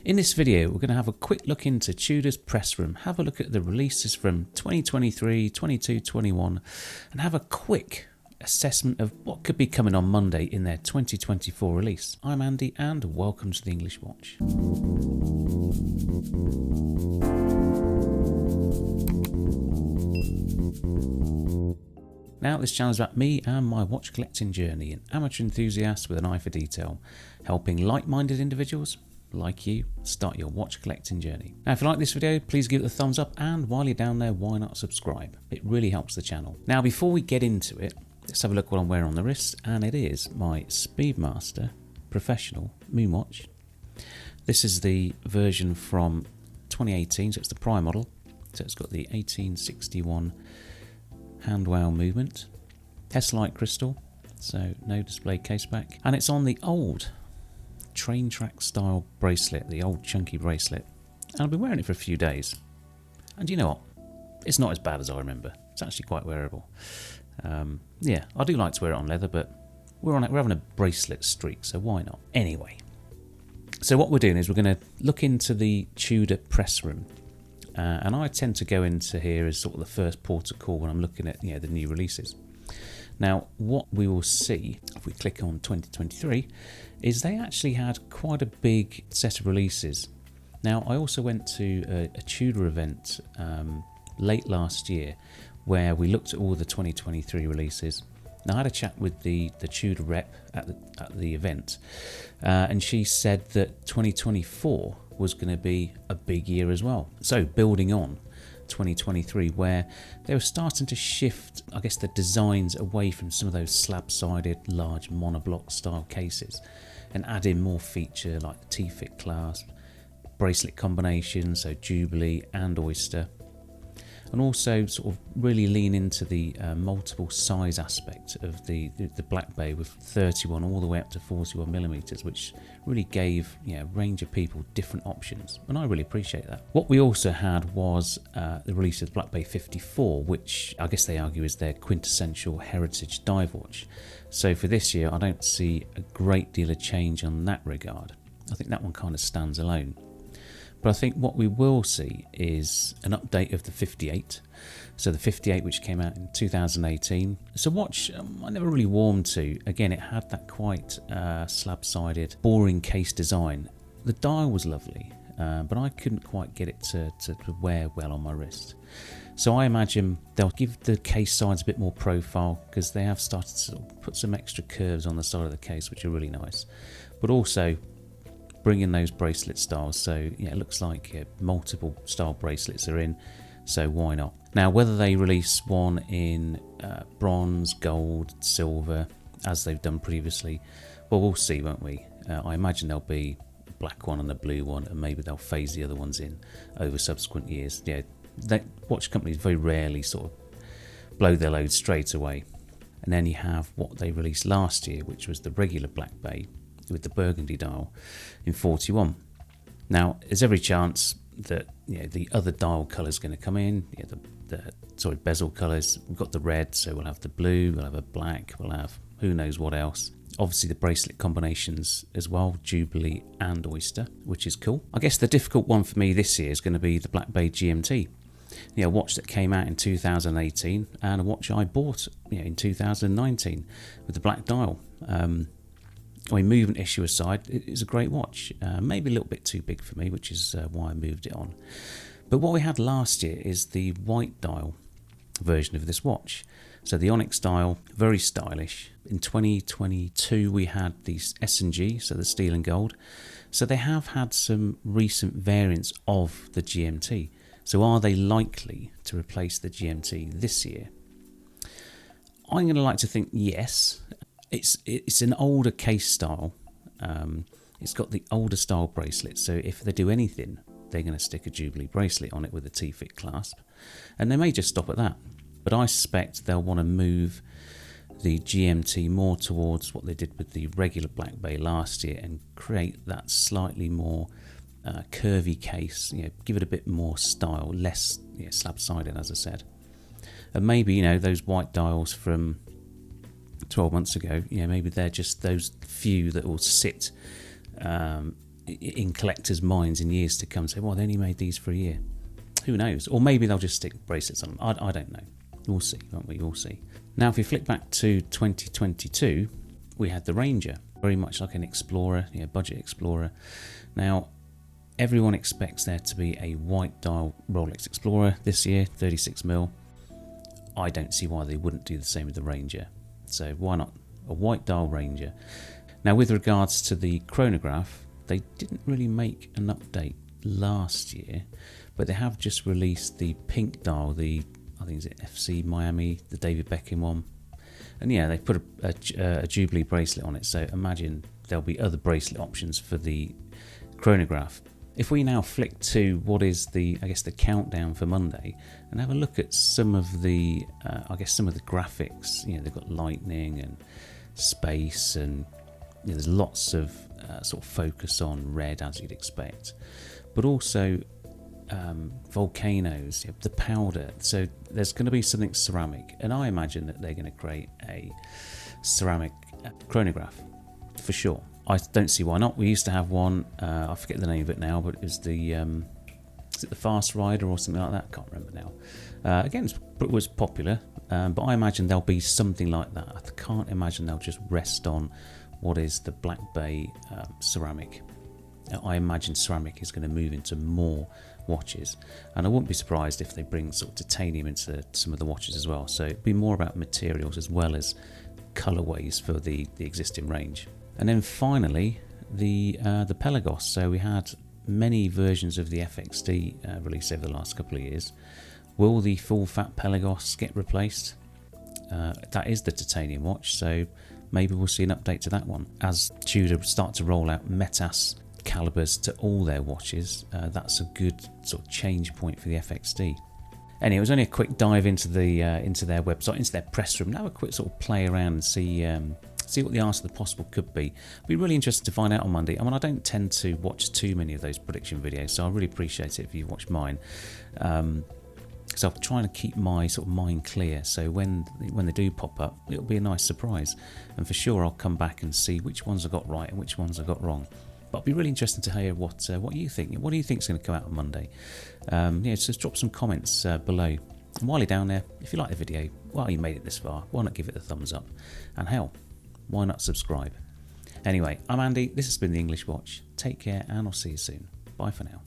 In this video, we're going to have a quick look into Tudor's press room, have a look at the releases from 2023, 22, 21, and have a quick assessment of what could be coming on Monday in their 2024 release. I'm Andy and welcome to the English Watch. Now, this channel is about me and my watch collecting journey, an amateur enthusiast with an eye for detail, helping like-minded individuals like you start your watch collecting journey. Now, if you like this video, please give it a thumbs up, and while you're down there, why not subscribe? It really helps the channel. Now, before we get into it, let's have a look what I'm wearing on the wrist, and it is my Speedmaster Professional Moonwatch. This is the version from 2018, so it's the Prime model. So it's got the 1861 hand whale movement, Tessellite crystal, so no display case back, and it's on the old train track style bracelet, the old chunky bracelet, and I've been wearing it for a few days, and you know what, it's not as bad as I remember. It's actually quite wearable. Yeah, I do like to wear it on leather, but we're having a bracelet streak, so why not? Anyway, so what we're doing is we're going to look into the Tudor press room, and I tend to go into here as sort of the first port of call when I'm looking at the new releases. Now, what we will see if we click on 2023 is they actually had quite a big set of releases. Now, I also went to a Tudor event late last year where we looked at all the 2023 releases. Now, I had a chat with the Tudor rep at the event, and she said that 2024 was going to be a big year as well. So, building on 2023, where they were starting to shift, I guess, the designs away from some of those slab-sided, large monoblock style cases and add in more feature like the T-fit clasp, bracelet combinations, so Jubilee and Oyster, and also sort of really lean into the multiple size aspect of the Black Bay with 31 all the way up to 41 millimeters, which really gave a range of people different options, and I really appreciate that. What we also had was the release of the Black Bay 54, which I guess they argue is their quintessential heritage dive watch. So for this year, I don't see a great deal of change on that regard. I think that one kind of stands alone. But I think what we will see is an update of the 58. So the 58, which came out in 2018. It's a watch I never really warmed to. Again, it had that quite slab-sided, boring case design. The dial was lovely, but I couldn't quite get it to wear well on my wrist. So I imagine they'll give the case sides a bit more profile, because they have started to sort of put some extra curves on the side of the case, which are really nice. But also bring in those bracelet styles, so it looks like multiple style bracelets are in, so why not? Now, whether they release one in bronze, gold, silver, as they've done previously, well, we'll see, won't we? I imagine there'll be a black one and a blue one, and maybe they'll phase the other ones in over subsequent years. Watch companies very rarely sort of blow their load straight away. And then you have what they released last year, which was the regular Black Bay with the burgundy dial in 41. Now, there's every chance that the other dial colour is going to come in. The bezel colours. We've got the red, so we'll have the blue, we'll have a black, we'll have who knows what else. Obviously, the bracelet combinations as well, Jubilee and Oyster, which is cool. I guess the difficult one for me this year is going to be the Black Bay GMT. A watch that came out in 2018 and a watch I bought in 2019 with the black dial. Movement issue aside, it is a great watch. Maybe a little bit too big for me, which is why I moved it on. But what we had last year is the white dial version of this watch. So the Onyx dial, very stylish. In 2022, we had the S&G, so the steel and gold. So they have had some recent variants of the GMT. So are they likely to replace the GMT this year? I'm going to like to think yes. It's an older case style. It's got the older style bracelet, so if they do anything, they're going to stick a Jubilee bracelet on it with a T-fit clasp, and they may just stop at that. But I suspect they'll want to move the GMT more towards what they did with the regular Black Bay last year and create that slightly more curvy case. Give it a bit more style, less slab-sided, as I said. And maybe those white dials from 12 months ago, maybe they're just those few that will sit in collectors' minds in years to come, say, well, they only made these for a year. Who knows? Or maybe they'll just stick bracelets on them. I don't know. We'll see, won't we? We'll see. Now, if we flick back to 2022, we had the Ranger, very much like an Explorer, budget Explorer. Now, everyone expects there to be a white dial Rolex Explorer this year, 36mm. I don't see why they wouldn't do the same with the Ranger. So why not a white dial Ranger? Now, with regards to the chronograph, they didn't really make an update last year, but they have just released the pink dial, I think it's FC Miami, the David Beckham one. And yeah, they put a Jubilee bracelet on it, so imagine there'll be other bracelet options for the chronograph. If we now flick to what is the countdown for Monday, and have a look at some of the some of the graphics. They've got lightning and space, and there's lots of sort of focus on red, as you'd expect, but also volcanoes, the powder. So there's going to be something ceramic, and I imagine that they're going to create a ceramic chronograph for sure. I don't see why not. We used to have one, I forget the name of it now, but it was is it the Fast Rider or something like that? I can't remember now. Again, it was popular, but I imagine there'll be something like that. I can't imagine they'll just rest on what is the Black Bay ceramic. I imagine ceramic is going to move into more watches, and I wouldn't be surprised if they bring sort of titanium into some of the watches as well. So it'd be more about materials as well as colorways for the existing range. And then finally, the Pelagos. So we had many versions of the FXD released over the last couple of years. Will the full fat Pelagos get replaced? That is the titanium watch, so maybe we'll see an update to that one. As Tudor start to roll out Metas calibers to all their watches, that's a good sort of change point for the FXD. Anyway, it was only a quick dive into their website, into their press room. Now a quick sort of play around and see what the art of the possible could be. I'll be really interested to find out on Monday. I mean, I don't tend to watch too many of those prediction videos, so I really appreciate it if you watch mine. So I'm trying to keep my sort of mind clear, so when they do pop up, it'll be a nice surprise. And for sure, I'll come back and see which ones I got right and which ones I got wrong. But it'll be really interesting to hear what you think. What do you think is going to come out on Monday? Just drop some comments below. And while you're down there, if you like the video, while you made it this far, why not give it a thumbs up? And hell, why not subscribe? Anyway, I'm Andy, this has been The English Watch. Take care, and I'll see you soon. Bye for now.